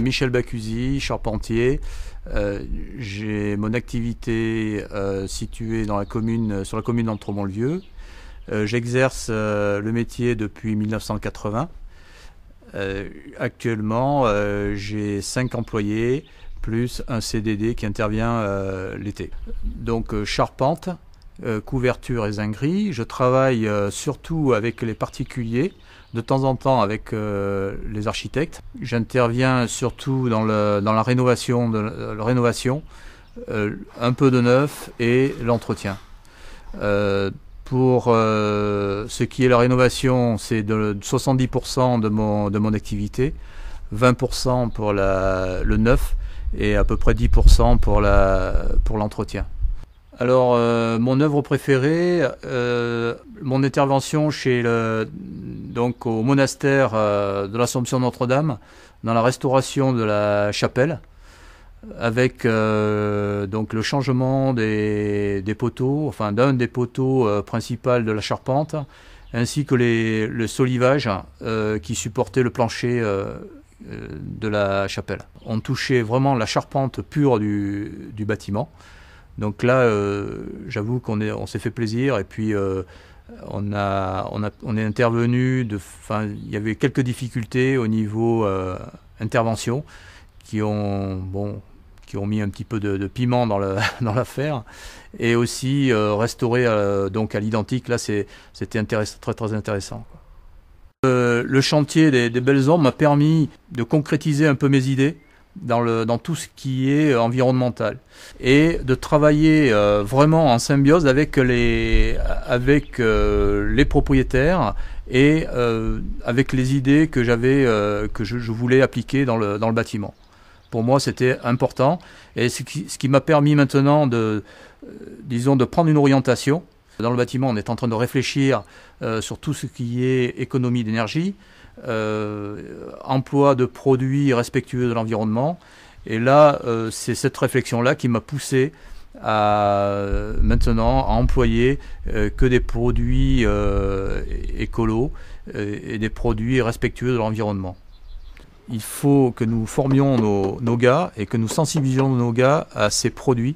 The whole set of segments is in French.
Michel Bacuzzi, charpentier. J'ai mon activité située dans sur la commune d'Entremont-le-Vieux. J'exerce le métier depuis 1980. Actuellement, j'ai 5 employés plus un CDD qui intervient l'été. Donc charpente, couverture et zinguerie. Je travaille surtout avec les particuliers, de temps en temps avec les architectes. J'interviens surtout dans la rénovation, un peu de neuf et l'entretien. Pour ce qui est la rénovation, c'est de 70% de mon activité, 20% pour le neuf et à peu près 10% pour l'entretien. Alors, mon œuvre préférée, mon intervention au monastère de l'Assomption Notre-Dame, dans la restauration de la chapelle, avec donc le changement des poteaux, enfin d'un des poteaux principaux de la charpente, ainsi que le solivage qui supportait le plancher de la chapelle. On touchait vraiment la charpente pure du bâtiment. Donc là, j'avoue qu'on s'est fait plaisir et puis on est intervenu. Il y avait quelques difficultés au niveau intervention qui ont mis un petit peu de piment dans l'affaire, et aussi restaurer donc à l'identique. Là, c'était très très intéressant. Le chantier des Belles Ombres m'a permis de concrétiser un peu mes idées dans tout ce qui est environnemental et de travailler vraiment en symbiose avec les propriétaires et avec les idées que je voulais appliquer dans le bâtiment. Pour moi, c'était important, et ce qui m'a permis maintenant de prendre une orientation. Dans le bâtiment, on est en train de réfléchir sur tout ce qui est économie d'énergie, emploi de produits respectueux de l'environnement. Et là, c'est cette réflexion-là qui m'a poussé maintenant à employer que des produits écolos et des produits respectueux de l'environnement. Il faut que nous formions nos gars et que nous sensibilisions nos gars à ces produits,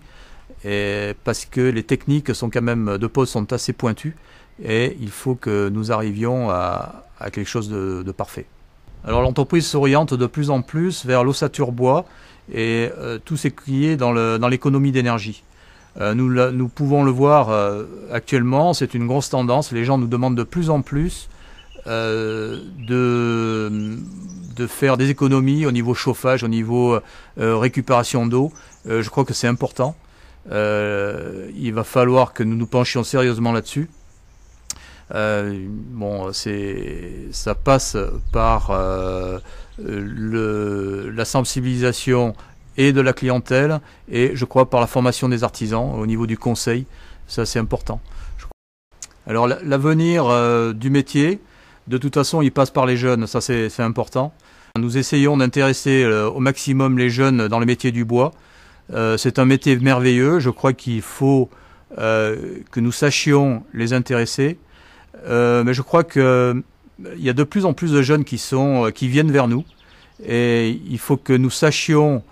parce que les techniques de pose sont assez pointues, et il faut que nous arrivions à quelque chose de parfait. Alors l'entreprise s'oriente de plus en plus vers l'ossature bois et tout ce qui est dans l'économie d'énergie. Nous pouvons le voir actuellement, c'est une grosse tendance. Les gens nous demandent de plus en plus de faire des économies au niveau chauffage, au niveau récupération d'eau. Je crois que c'est important. Il va falloir que nous nous penchions sérieusement là-dessus. Ça passe par la sensibilisation et de la clientèle, et je crois par la formation des artisans au niveau du conseil. Ça, c'est important. Alors l'avenir du métier, de toute façon, il passe par les jeunes. Ça, c'est important. Nous essayons d'intéresser au maximum les jeunes dans le métier du bois. C'est un métier merveilleux. Je crois qu'il faut que nous sachions les intéresser. Mais je crois qu'il y a de plus en plus de jeunes qui viennent vers nous. Et il faut que nous sachions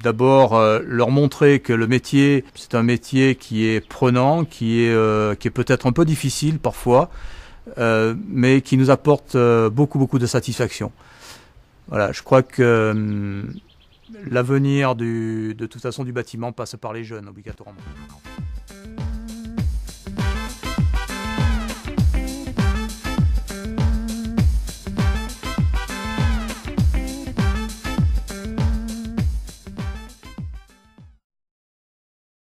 d'abord leur montrer que le métier, c'est un métier qui est prenant, qui est peut-être un peu difficile parfois, mais qui nous apporte beaucoup de satisfaction. Voilà, je crois que l'avenir de toute façon du bâtiment passe par les jeunes obligatoirement.